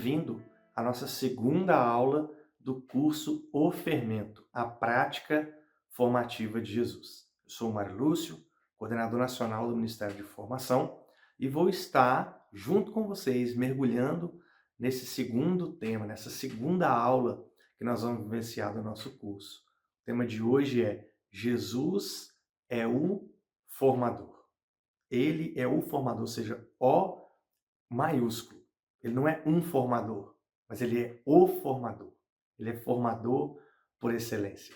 bem-vindo à nossa segunda aula do curso O Fermento, a prática formativa de Jesus. Eu sou o Mário Lúcio, coordenador nacional do Ministério de Formação, e vou estar junto com vocês mergulhando nesse segundo tema, nessa segunda aula que nós vamos vivenciar do nosso curso. O tema de hoje é Jesus é o formador. Ele é o formador, ou seja, O maiúsculo. Ele não é um formador, mas ele é o formador. Ele é formador por excelência.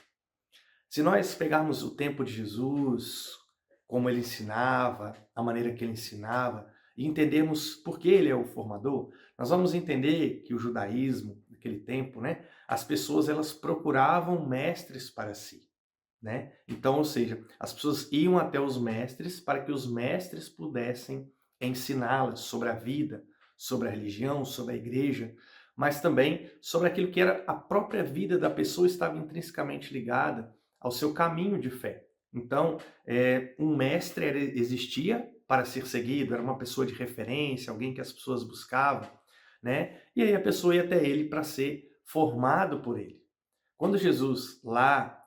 Se nós pegarmos o tempo de Jesus, como ele ensinava, a maneira que ele ensinava, e entendermos por que ele é o formador, nós vamos entender que o judaísmo, naquele tempo, as pessoas elas procuravam mestres para si. Então, ou seja, as pessoas iam até os mestres para que os mestres pudessem ensiná-las sobre a vida, sobre a religião, sobre a igreja, mas também sobre aquilo que era a própria vida da pessoa estava intrinsecamente ligada ao seu caminho de fé. Então, um mestre existia para ser seguido, era uma pessoa de referência, alguém que as pessoas buscavam, E aí a pessoa ia até ele para ser formado por ele. Quando Jesus, lá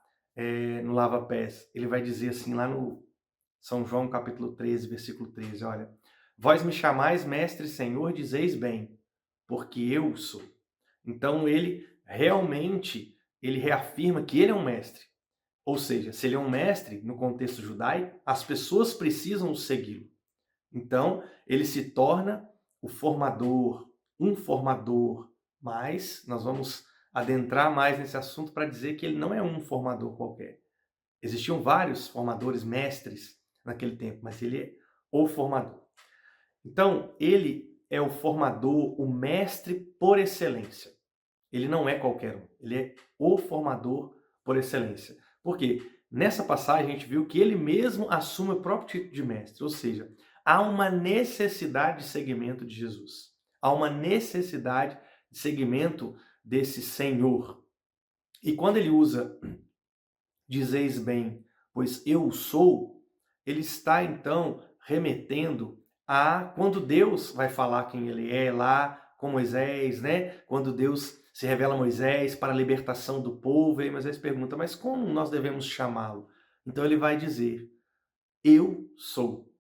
no Lava Pés, ele vai dizer assim, lá no São João capítulo 13, versículo 13, olha, vós me chamais mestre e senhor, dizeis bem, porque eu sou. Então ele realmente, ele reafirma que ele é um mestre. Ou seja, se ele é um mestre, no contexto judaico, as pessoas precisam segui-lo. Então, ele se torna o formador, um formador, mas nós vamos adentrar mais nesse assunto para dizer que ele não é um formador qualquer. Existiam vários formadores, mestres naquele tempo, mas ele é o formador. Então, ele é o formador, o mestre por excelência. Ele não é qualquer um, ele é o formador por excelência. Por quê? Nessa passagem a gente viu que ele mesmo assume o próprio título de mestre, ou seja, há uma necessidade de seguimento de Jesus. Há uma necessidade de seguimento desse Senhor. E quando ele usa dizeis bem, pois eu sou, ele está então remetendo a quando Deus vai falar quem ele é lá com Moisés, Quando Deus se revela a Moisés para a libertação do povo, e Moisés pergunta, mas como nós devemos chamá-lo? Então ele vai dizer, eu sou.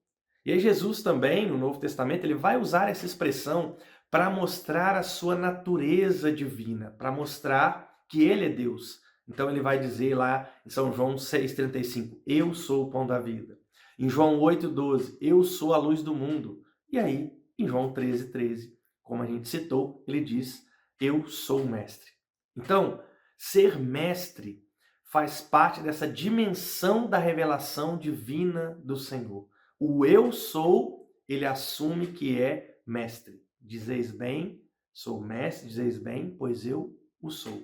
E aí Jesus também, no Novo Testamento, ele vai usar essa expressão para mostrar a sua natureza divina, para mostrar que ele é Deus. Então ele vai dizer lá em São João 6,35, eu sou o pão da vida. Em João 8,12, eu sou a luz do mundo. E aí, em João 13,13, como a gente citou, ele diz, eu sou o mestre. Então, ser mestre faz parte dessa dimensão da revelação divina do Senhor. O eu sou, ele assume que é mestre. Dizeis bem, sou mestre, dizeis bem, pois eu o sou.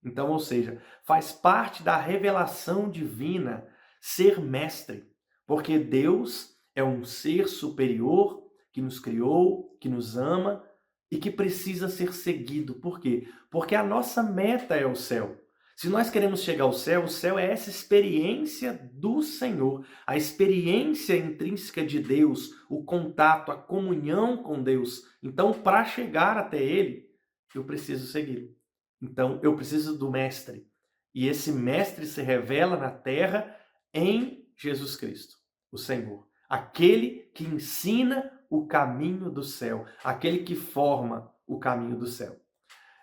Então, ou seja, faz parte da revelação divina ser mestre, porque Deus é um ser superior que nos criou, que nos ama e que precisa ser seguido. Por quê? Porque a nossa meta é o céu. Se nós queremos chegar ao céu, o céu é essa experiência do Senhor, a experiência intrínseca de Deus, o contato, a comunhão com Deus. Então, para chegar até Ele, eu preciso segui-lo. Então, eu preciso do mestre. E esse mestre se revela na terra em Jesus Cristo, o Senhor. Aquele que ensina o caminho do céu, aquele que forma o caminho do céu.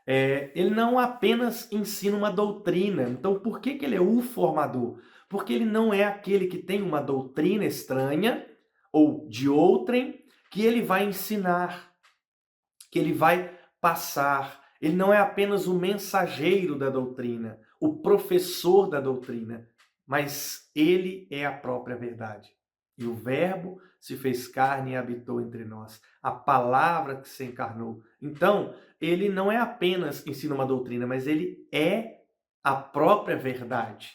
Ele não apenas ensina uma doutrina. Então, por que ele é o formador? Porque ele não é aquele que tem uma doutrina estranha ou de outrem que ele vai ensinar, que ele vai passar. Ele não é apenas o mensageiro da doutrina, o professor da doutrina, mas ele é a própria verdade. E o Verbo se fez carne e habitou entre nós. A palavra que se encarnou. Então, ele não é apenas ensina uma doutrina, mas ele é a própria verdade.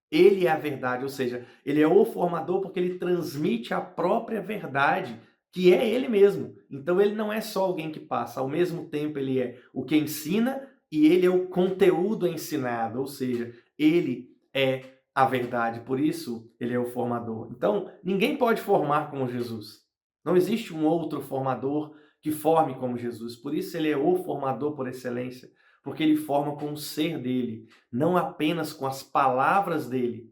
Ele é a verdade, ou seja, ele é o formador porque ele transmite a própria verdade, que é ele mesmo. Então ele não é só alguém que passa, ao mesmo tempo ele é o que ensina e ele é o conteúdo ensinado, ou seja, ele é a verdade, por isso ele é o formador. Então, ninguém pode formar como Jesus. Não existe um outro formador que forme como Jesus. Por isso ele é o formador por excelência, porque ele forma com o ser dele, não apenas com as palavras dele,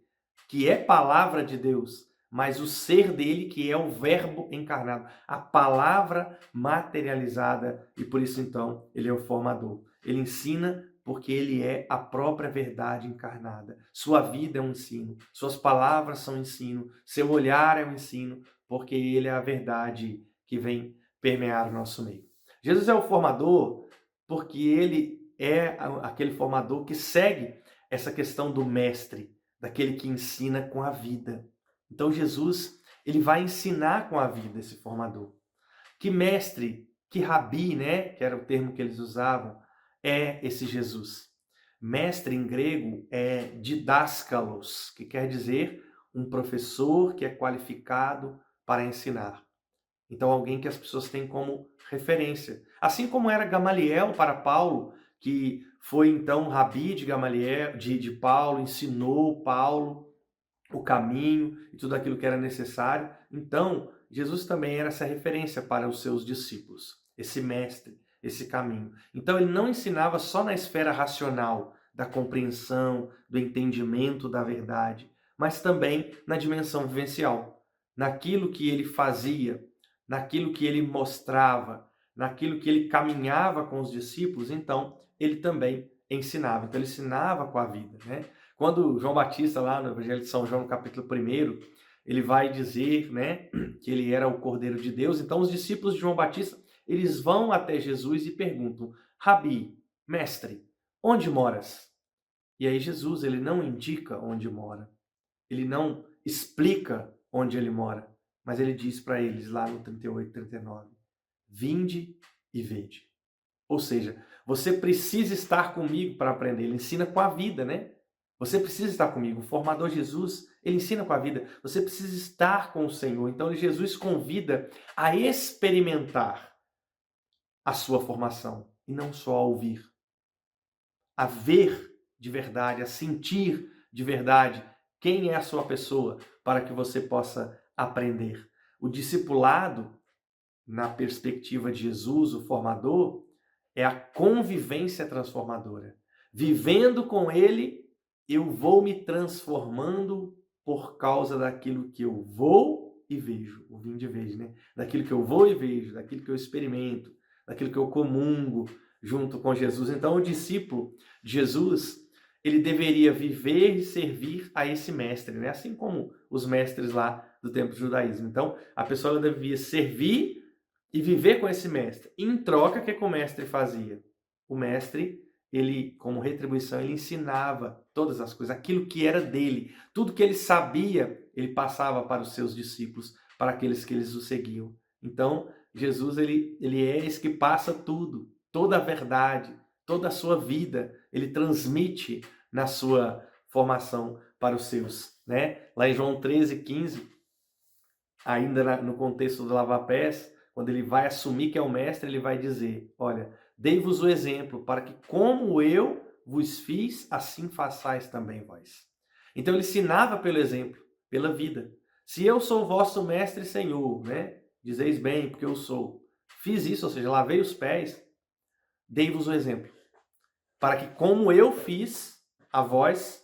que é palavra de Deus, mas o ser dele, que é o verbo encarnado, a palavra materializada, e por isso então ele é o formador. Ele ensina porque ele é a própria verdade encarnada. Sua vida é um ensino, suas palavras são ensino, seu olhar é um ensino, porque ele é a verdade que vem permear o nosso meio. Jesus é o formador porque ele é aquele formador que segue essa questão do mestre, daquele que ensina com a vida. Então Jesus, ele vai ensinar com a vida, esse formador. Que mestre, que rabi, né, que era o termo que eles usavam, é esse Jesus. Mestre em grego é didáskalos, que quer dizer um professor que é qualificado para ensinar. Então, alguém que as pessoas têm como referência. Assim como era Gamaliel para Paulo, que foi então rabi de Gamaliel, de Paulo, ensinou Paulo o caminho e tudo aquilo que era necessário. Então, Jesus também era essa referência para os seus discípulos, esse mestre, esse caminho. Então, ele não ensinava só na esfera racional, da compreensão, do entendimento da verdade, mas também na dimensão vivencial, naquilo que ele fazia, naquilo que ele mostrava, naquilo que ele caminhava com os discípulos, então ele também ensinava. Então ele ensinava com a vida, né? Quando João Batista, lá no Evangelho de São João, no capítulo 1, ele vai dizer, né, que ele era o Cordeiro de Deus. Então, os discípulos de João Batista, eles vão até Jesus e perguntam: Rabi, mestre, onde moras? E aí Jesus, ele não indica onde mora. Ele não explica onde ele mora. Mas ele diz para eles, lá no 38, 39, vinde e vede. Ou seja, você precisa estar comigo para aprender. Ele ensina com a vida, né? Você precisa estar comigo. O formador Jesus, ele ensina com a vida. Você precisa estar com o Senhor. Então, Jesus convida a experimentar a sua formação e não só a ouvir. A ver de verdade, a sentir de verdade quem é a sua pessoa para que você possa aprender. O discipulado, na perspectiva de Jesus, o formador, é a convivência transformadora. Vivendo com ele, eu vou me transformando por causa daquilo que eu vou e vejo. O vinde e vejo, né? Daquilo que eu vou e vejo, daquilo que eu experimento, daquilo que eu comungo junto com Jesus. Então, o discípulo de Jesus, ele deveria viver e servir a esse mestre, né? Assim como os mestres lá do tempo do judaísmo. Então, a pessoa devia servir e viver com esse mestre. E em troca, o que o mestre fazia? O mestre, ele, como retribuição, ele ensinava todas as coisas, aquilo que era dele. Tudo que ele sabia, ele passava para os seus discípulos, para aqueles que eles o seguiam. Então, Jesus, ele é esse que passa tudo, toda a verdade, toda a sua vida, ele transmite na sua formação para os seus, né? Lá em João 13:15, ainda no contexto do lavar-pés, quando ele vai assumir que é o mestre, ele vai dizer: olha, dei-vos o exemplo para que como eu vos fiz, assim façais também vós. Então ele ensinava pelo exemplo, pela vida. Se eu sou vosso mestre e senhor, né? Dizeis bem, porque eu sou. Fiz isso, ou seja, lavei os pés, dei-vos o exemplo, para que como eu fiz a vós,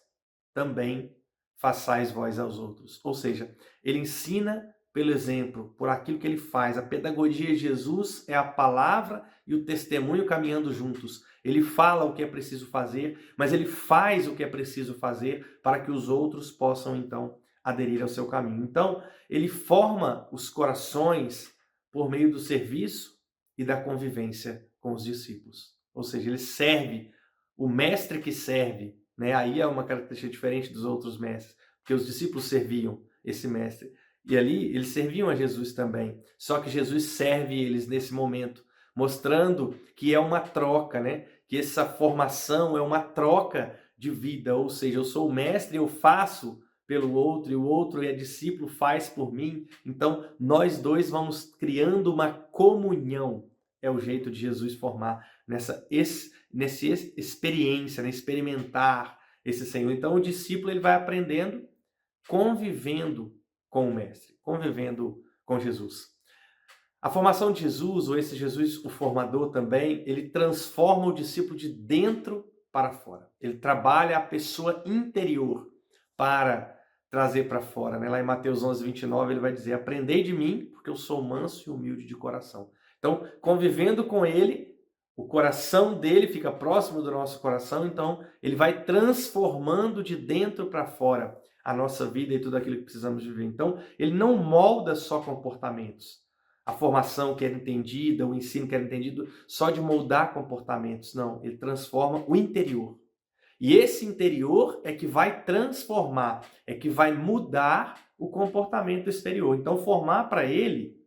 também façais vós aos outros. Ou seja, ele ensina pelo exemplo, por aquilo que ele faz. A pedagogia de Jesus é a palavra e o testemunho caminhando juntos. Ele fala o que é preciso fazer, mas ele faz o que é preciso fazer para que os outros possam, então, aderir ao seu caminho. Então, ele forma os corações por meio do serviço e da convivência com os discípulos. Ou seja, ele serve, o mestre que serve, né? Aí é uma característica diferente dos outros mestres, porque os discípulos serviam esse mestre. E ali eles serviam a Jesus também. Só que Jesus serve eles nesse momento, mostrando que é uma troca, né? Que essa formação é uma troca de vida. Ou seja, eu sou o mestre, eu faço pelo outro, e o outro é discípulo, faz por mim. Então, nós dois vamos criando uma comunhão. É o jeito de Jesus formar nessa experiência, né? Experimentar esse Senhor. Então, o discípulo ele vai aprendendo, convivendo com o mestre, convivendo com Jesus. A formação de Jesus, ou esse Jesus, o formador também, ele transforma o discípulo de dentro para fora. Ele trabalha a pessoa interior para trazer para fora, né? Lá em Mateus 11, 29, ele vai dizer: aprendei de mim, porque eu sou manso e humilde de coração. Então, convivendo com ele, o coração dele fica próximo do nosso coração, então ele vai transformando de dentro para fora a nossa vida e tudo aquilo que precisamos viver. Então, ele não molda só comportamentos. A formação que era entendida, o ensino que era entendido só de moldar comportamentos. Não, ele transforma o interior. E esse interior é que vai transformar, é que vai mudar o comportamento exterior. Então, formar para ele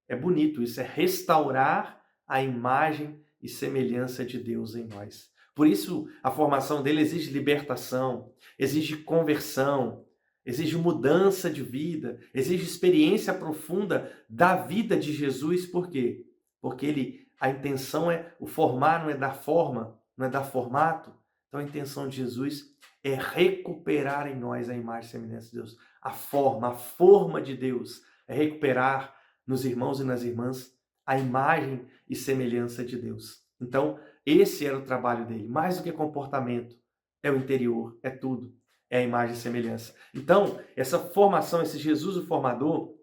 é bonito, isso é restaurar a imagem e semelhança de Deus em nós. Por isso, a formação dele exige libertação, exige conversão, exige mudança de vida, exige experiência profunda da vida de Jesus. Por quê? Porque a intenção é, o formar não é dar forma, não é dar formato. Então a intenção de Jesus é recuperar em nós a imagem e semelhança de Deus. A forma de Deus. É recuperar nos irmãos e nas irmãs a imagem e semelhança de Deus. Então, esse era o trabalho dele. Mais do que comportamento, é o interior, é tudo. É a imagem e semelhança. Então, essa formação, esse Jesus o formador,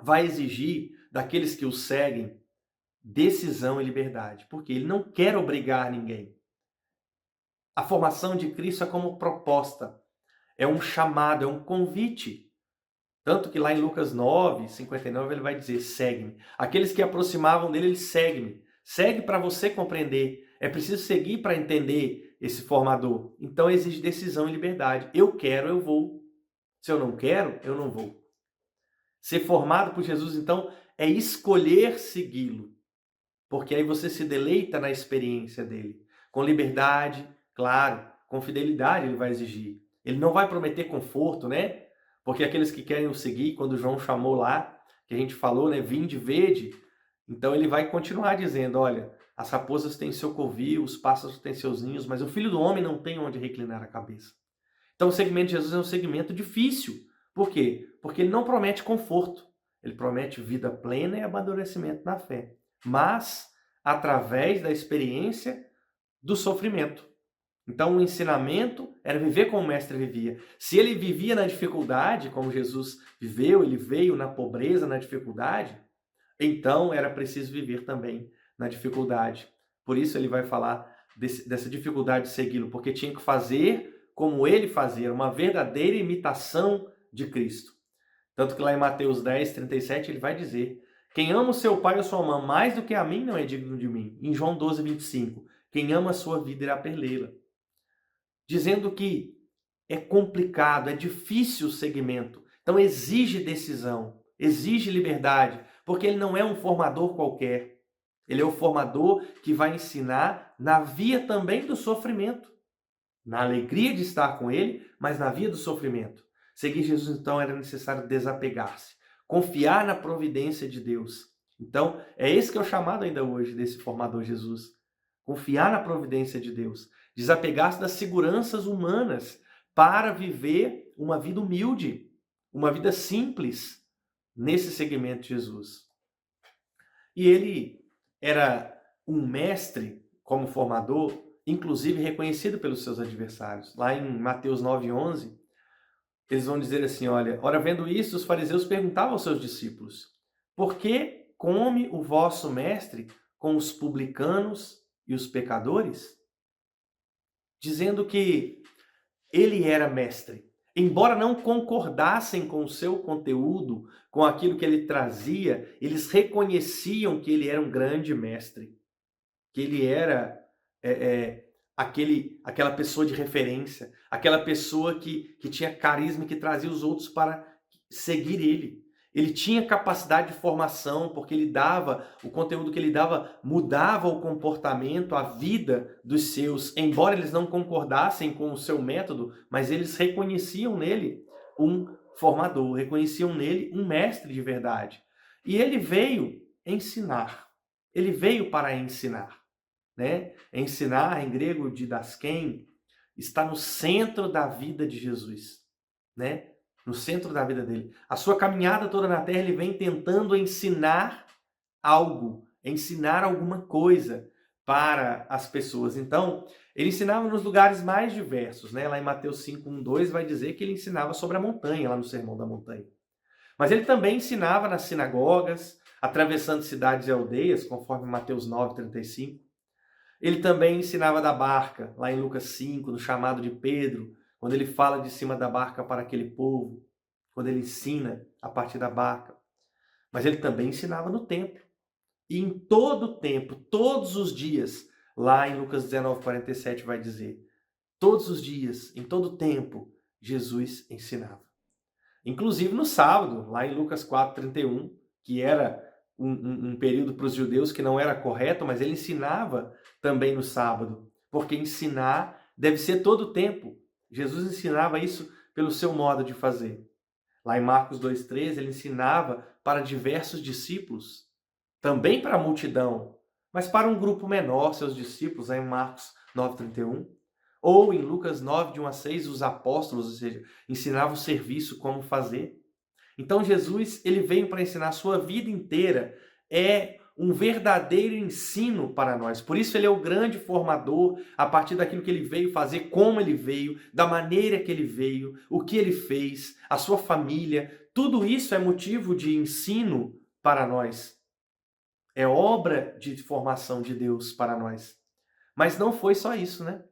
vai exigir daqueles que o seguem decisão e liberdade. Porque ele não quer obrigar ninguém. A formação de Cristo é como proposta, é um chamado, é um convite. Tanto que lá em Lucas 9, 59, ele vai dizer: segue-me. Aqueles que aproximavam dele, ele segue-me. Segue para você compreender. É preciso seguir para entender esse formador. Então exige decisão e liberdade. Eu quero, eu vou. Se eu não quero, eu não vou. Ser formado por Jesus, então, é escolher segui-lo. Porque aí você se deleita na experiência dele. Com liberdade, claro, com fidelidade ele vai exigir. Ele não vai prometer conforto, né? Porque aqueles que querem o seguir, quando João chamou lá, que a gente falou, né? Vinde, vede. Então ele vai continuar dizendo: olha, as raposas têm seu covil, os pássaros têm seus ninhos, mas o Filho do Homem não tem onde reclinar a cabeça. Então o segmento de Jesus é um segmento difícil. Por quê? Porque ele não promete conforto. Ele promete vida plena e amadurecimento na fé. Mas através da experiência do sofrimento. Então o ensinamento era viver como o mestre vivia. Se ele vivia na dificuldade, como Jesus viveu, ele veio na pobreza, na dificuldade, então era preciso viver também na dificuldade. Por isso ele vai falar dessa dificuldade de segui-lo, porque tinha que fazer como ele fazia, uma verdadeira imitação de Cristo. Tanto que lá em Mateus 10, 37, ele vai dizer: quem ama o seu pai ou sua mãe mais do que a mim não é digno de mim. Em João 12, 25, quem ama a sua vida irá perdê-la. Dizendo que é complicado, é difícil o segmento. Então exige decisão, exige liberdade, porque ele não é um formador qualquer. Ele é o formador que vai ensinar na via também do sofrimento. Na alegria de estar com ele, mas na via do sofrimento. Seguir Jesus, então, era necessário desapegar-se, confiar na providência de Deus. Então, é esse que é o chamado ainda hoje desse formador Jesus. Confiar na providência de Deus, desapegar-se das seguranças humanas para viver uma vida humilde, uma vida simples nesse segmento de Jesus. E ele era um mestre como formador, inclusive reconhecido pelos seus adversários. Lá em Mateus 9:11, eles vão dizer assim: olha, ora vendo isso, os fariseus perguntavam aos seus discípulos: por que come o vosso mestre com os publicanos e os pecadores? Dizendo que ele era mestre. Embora não concordassem com o seu conteúdo, com aquilo que ele trazia, eles reconheciam que ele era um grande mestre, que ele era aquela pessoa de referência, aquela pessoa que tinha carisma e que trazia os outros para seguir ele. Ele tinha capacidade de formação, porque ele dava, o conteúdo que ele dava mudava o comportamento, a vida dos seus, embora eles não concordassem com o seu método, mas eles reconheciam nele um formador, reconheciam nele um mestre de verdade. E ele veio ensinar, ele veio para ensinar. Né? Ensinar, em grego, didasken, está no centro da vida de Jesus, né? No centro da vida dele. A sua caminhada toda na terra, ele vem tentando ensinar algo, ensinar alguma coisa para as pessoas. Então, ele ensinava nos lugares mais diversos, né? Lá em Mateus 5, 1, 2 vai dizer que ele ensinava sobre a montanha, lá no Sermão da Montanha. Mas ele também ensinava nas sinagogas, atravessando cidades e aldeias, conforme Mateus 9, 35. Ele também ensinava da barca, lá em Lucas 5, no chamado de Pedro, quando ele fala de cima da barca para aquele povo, quando ele ensina a partir da barca. Mas ele também ensinava no templo. E em todo o tempo, todos os dias, lá em Lucas 19, 47 vai dizer, todos os dias, em todo o tempo, Jesus ensinava. Inclusive no sábado, lá em Lucas 4, 31, que era um período para os judeus que não era correto, mas ele ensinava também no sábado, porque ensinar deve ser todo o tempo. Jesus ensinava isso pelo seu modo de fazer. Lá em Marcos 2,13, ele ensinava para diversos discípulos, também para a multidão, mas para um grupo menor, seus discípulos, lá em Marcos 9,31. Ou em Lucas 9, de 1 a 6, os apóstolos, ou seja, ensinavam o serviço, como fazer. Então Jesus, ele veio para ensinar a sua vida inteira. É um verdadeiro ensino para nós. Por isso ele é o grande formador, a partir daquilo que ele veio fazer, como ele veio, da maneira que ele veio, o que ele fez, a sua família. Tudo isso é motivo de ensino para nós. É obra de formação de Deus para nós. Mas não foi só isso, né?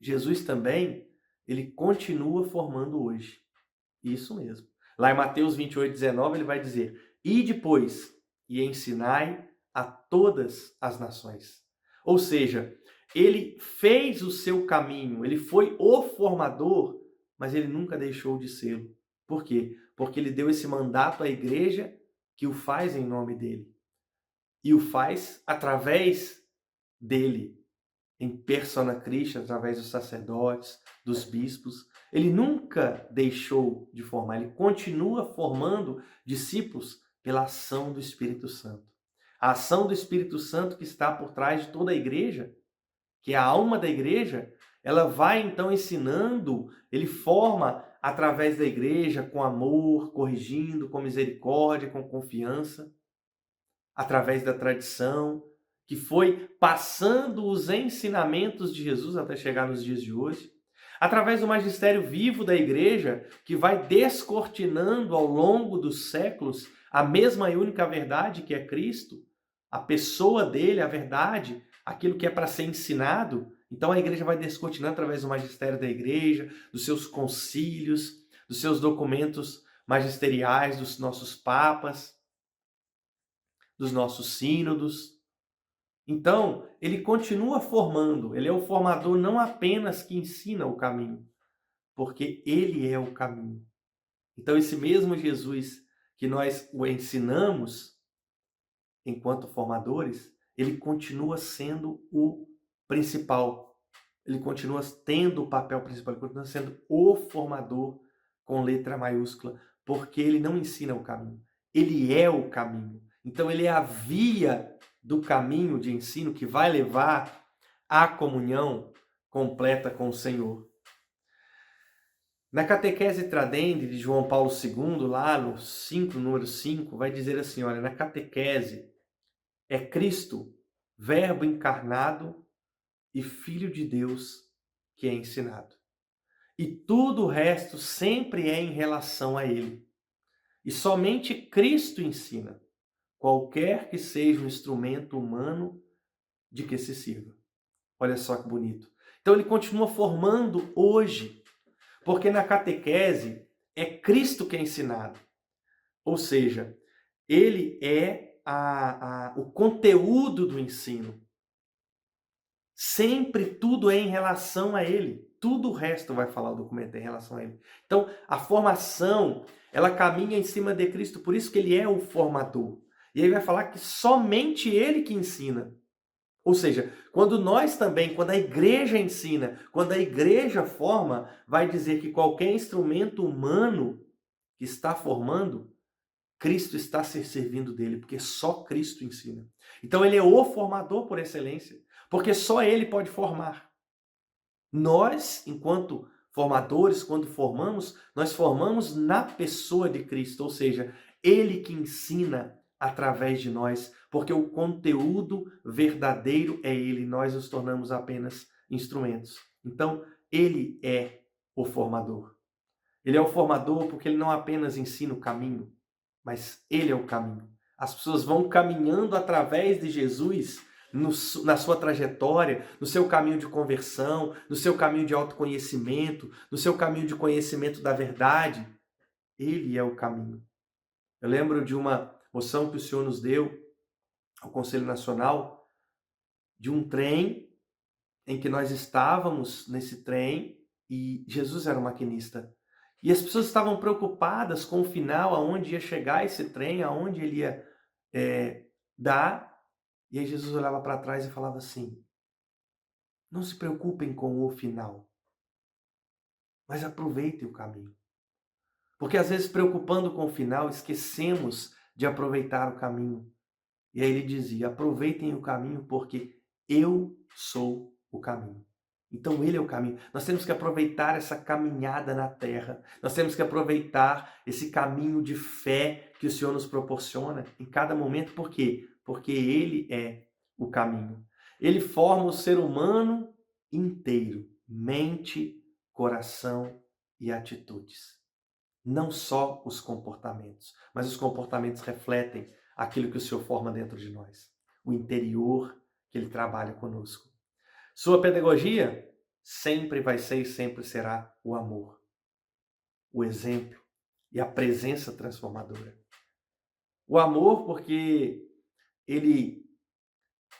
Jesus também, ele continua formando hoje. Isso mesmo. Lá em Mateus 28, 19, ele vai dizer, e depois, e ensinai a todas as nações. Ou seja, ele fez o seu caminho, ele foi o formador, mas ele nunca deixou de ser. Por quê? Porque ele deu esse mandato à igreja que o faz em nome dele. E o faz através dele, em persona Christi, através dos sacerdotes, dos bispos. Ele nunca deixou de formar, ele continua formando discípulos pela ação do Espírito Santo. A ação do Espírito Santo que está por trás de toda a igreja, que é a alma da igreja, ela vai então ensinando, ele forma através da igreja, com amor, corrigindo, com misericórdia, com confiança, através da tradição, que foi passando os ensinamentos de Jesus até chegar nos dias de hoje, através do magistério vivo da igreja, que vai descortinando ao longo dos séculos a mesma e única verdade que é Cristo, a pessoa dele, a verdade, aquilo que é para ser ensinado. Então a igreja vai descortinando através do magistério da igreja, dos seus concílios, dos seus documentos magisteriais, dos nossos papas, dos nossos sínodos. Então, ele continua formando, ele é o formador não apenas que ensina o caminho, porque ele é o caminho. Então, esse mesmo Jesus que nós o ensinamos enquanto formadores, ele continua sendo o principal. Ele continua tendo o papel principal, ele continua sendo o formador com letra maiúscula, porque ele não ensina o caminho, ele é o caminho. Então, ele é a via do caminho de ensino que vai levar à comunhão completa com o Senhor. Na catequese Tradendi de João Paulo II, lá no número 5, vai dizer assim, olha, na catequese é Cristo, verbo encarnado e Filho de Deus que é ensinado. E tudo o resto sempre é em relação a ele. E somente Cristo ensina, qualquer que seja o instrumento humano de que se sirva. Olha só que bonito. Então ele continua formando hoje, porque na catequese é Cristo que é ensinado. Ou seja, ele é o conteúdo do ensino. Sempre tudo é em relação a ele. Tudo o resto vai falar o documento em relação a ele. Então, a formação, ela caminha em cima de Cristo, por isso que ele é o formador. E aí vai falar que somente ele que ensina. Ou seja, quando nós também, quando a igreja ensina, quando a igreja forma, vai dizer que qualquer instrumento humano que está formando, Cristo está se servindo dele, porque só Cristo ensina. Então ele é o formador por excelência, porque só ele pode formar. Nós, enquanto formadores, quando formamos, nós formamos na pessoa de Cristo, ou seja, ele que ensina através de nós, porque o conteúdo verdadeiro é ele, nós nos tornamos apenas instrumentos. Então, ele é o formador. Ele é o formador porque ele não apenas ensina o caminho, mas ele é o caminho. As pessoas vão caminhando através de Jesus na sua trajetória, no seu caminho de conversão, no seu caminho de autoconhecimento, no seu caminho de conhecimento da verdade. Ele é o caminho. Eu lembro de uma moção que o Senhor nos deu ao Conselho Nacional, de um trem em que nós estávamos nesse trem e Jesus era o maquinista. E as pessoas estavam preocupadas com o final, aonde ia chegar esse trem, aonde ele ia dar. E aí Jesus olhava para trás e falava assim: não se preocupem com o final, mas aproveitem o caminho. Porque às vezes, preocupando com o final, esquecemos de aproveitar o caminho. E aí ele dizia: aproveitem o caminho porque eu sou o caminho. Então ele é o caminho. Nós temos que aproveitar essa caminhada na terra. Nós temos que aproveitar esse caminho de fé que o Senhor nos proporciona em cada momento. Por quê? Porque ele é o caminho. Ele forma o ser humano inteiro, mente, coração e atitudes. Não só os comportamentos, mas os comportamentos refletem aquilo que o Senhor forma dentro de nós. O interior que ele trabalha conosco. Sua pedagogia sempre vai ser e sempre será o amor, o exemplo e a presença transformadora. O amor porque ele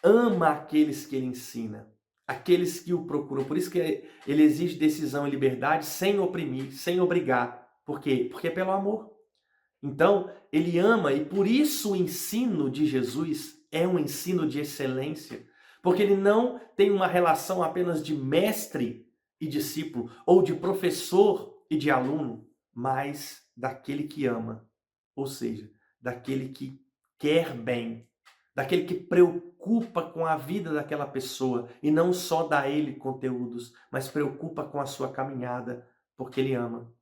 ama aqueles que ele ensina, aqueles que o procuram. Por isso que ele exige decisão e liberdade sem oprimir, sem obrigar. Por quê? Porque é pelo amor. Então, ele ama e por isso o ensino de Jesus é um ensino de excelência. Porque ele não tem uma relação apenas de mestre e discípulo, ou de professor e de aluno, mas daquele que ama, ou seja, daquele que quer bem, daquele que preocupa com a vida daquela pessoa e não só dá a ele conteúdos, mas preocupa com a sua caminhada, porque ele ama.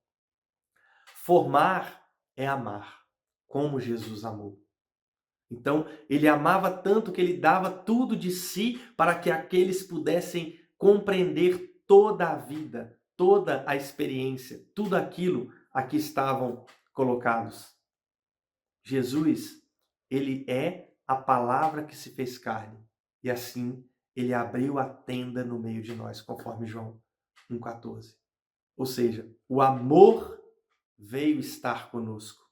Formar é amar, como Jesus amou. Então, ele amava tanto que ele dava tudo de si para que aqueles pudessem compreender toda a vida, toda a experiência, tudo aquilo a que estavam colocados. Jesus, ele é a palavra que se fez carne. E assim, ele abriu a tenda no meio de nós, conforme João 1,14. Ou seja, o amor veio estar conosco.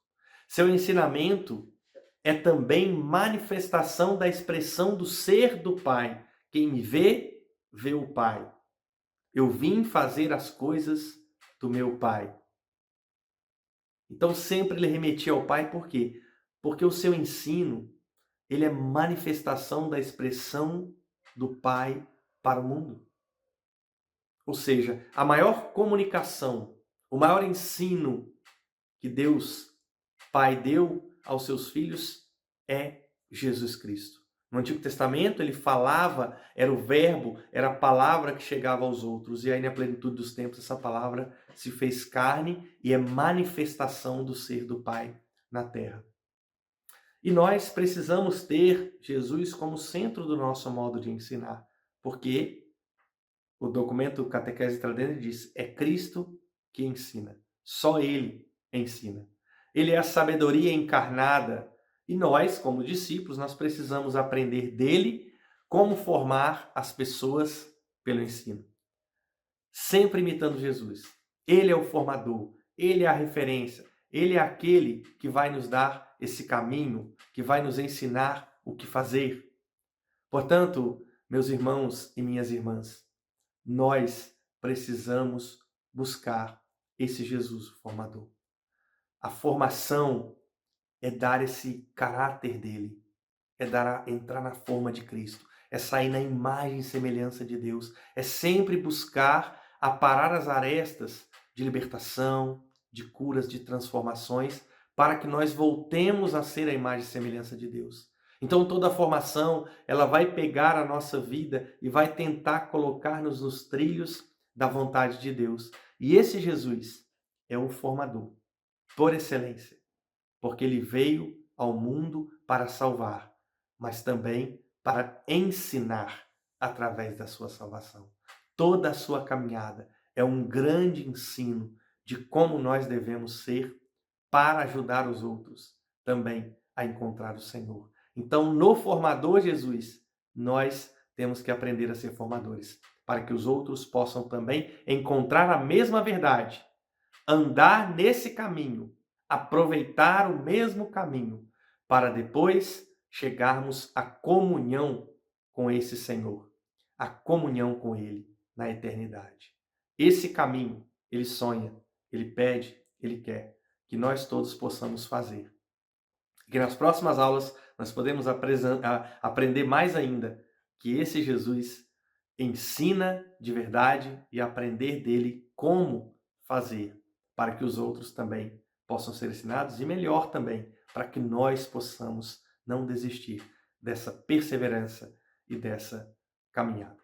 Seu ensinamento é também manifestação da expressão do ser do Pai. Quem me vê, vê o Pai. Eu vim fazer as coisas do meu Pai. Então sempre ele remetia ao Pai, por quê? Porque o seu ensino, ele é manifestação da expressão do Pai para o mundo. Ou seja, a maior comunicação, o maior ensino que Deus Pai deu aos seus filhos é Jesus Cristo. No Antigo Testamento ele falava, era o verbo, era a palavra que chegava aos outros. E aí na plenitude dos tempos essa palavra se fez carne e é manifestação do ser do Pai na terra. E nós precisamos ter Jesus como centro do nosso modo de ensinar, porque o documento Catequese Tradende diz, é Cristo que ensina, só Ele ensina. Ele é a sabedoria encarnada e nós, como discípulos, nós precisamos aprender dele como formar as pessoas pelo ensino. Sempre imitando Jesus. Ele é o formador, ele é a referência, ele é aquele que vai nos dar esse caminho, que vai nos ensinar o que fazer. Portanto, meus irmãos e minhas irmãs, nós precisamos buscar esse Jesus formador. A formação é dar esse caráter dele, é entrar na forma de Cristo, é sair na imagem e semelhança de Deus, é sempre buscar aparar as arestas de libertação, de curas, de transformações, para que nós voltemos a ser a imagem e semelhança de Deus. Então toda a formação, ela vai pegar a nossa vida e vai tentar colocar-nos nos trilhos da vontade de Deus. E esse Jesus é o formador, por excelência, porque ele veio ao mundo para salvar, mas também para ensinar através da sua salvação. Toda a sua caminhada é um grande ensino de como nós devemos ser para ajudar os outros também a encontrar o Senhor. Então, no formador Jesus, nós temos que aprender a ser formadores, para que os outros possam também encontrar a mesma verdade, andar nesse caminho, aproveitar o mesmo caminho, para depois chegarmos à comunhão com esse Senhor, à comunhão com Ele na eternidade. Esse caminho, Ele sonha, Ele pede, Ele quer que nós todos possamos fazer. E que nas próximas aulas nós podemos aprender mais ainda que esse Jesus ensina de verdade e aprender dele como fazer, para que os outros também possam ser ensinados e melhor também, para que nós possamos não desistir dessa perseverança e dessa caminhada.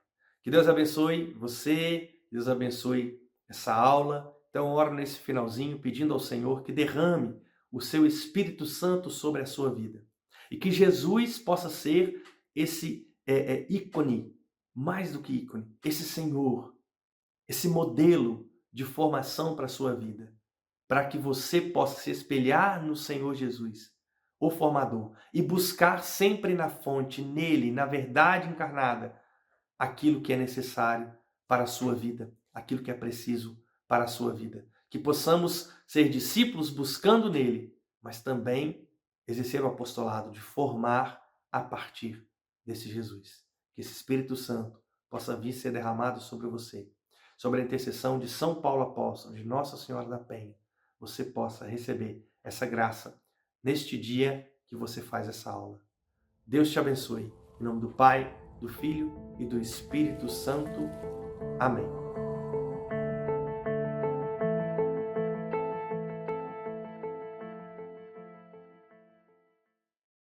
Que Deus abençoe você, Deus abençoe essa aula. Então, oro nesse finalzinho pedindo ao Senhor que derrame o seu Espírito Santo sobre a sua vida. E que Jesus possa ser esse ícone, mais do que ícone, esse Senhor, esse modelo de formação para a sua vida, para que você possa se espelhar no Senhor Jesus, o formador, e buscar sempre na fonte, nele, na verdade encarnada, aquilo que é necessário para a sua vida, aquilo que é preciso para a sua vida. Que possamos ser discípulos buscando nele, mas também exercer o apostolado de formar a partir desse Jesus. Que esse Espírito Santo possa vir ser derramado sobre você, sobre a intercessão de São Paulo Apóstolo, de Nossa Senhora da Penha, você possa receber essa graça neste dia que você faz essa aula. Deus te abençoe. Em nome do Pai, do Filho e do Espírito Santo. Amém.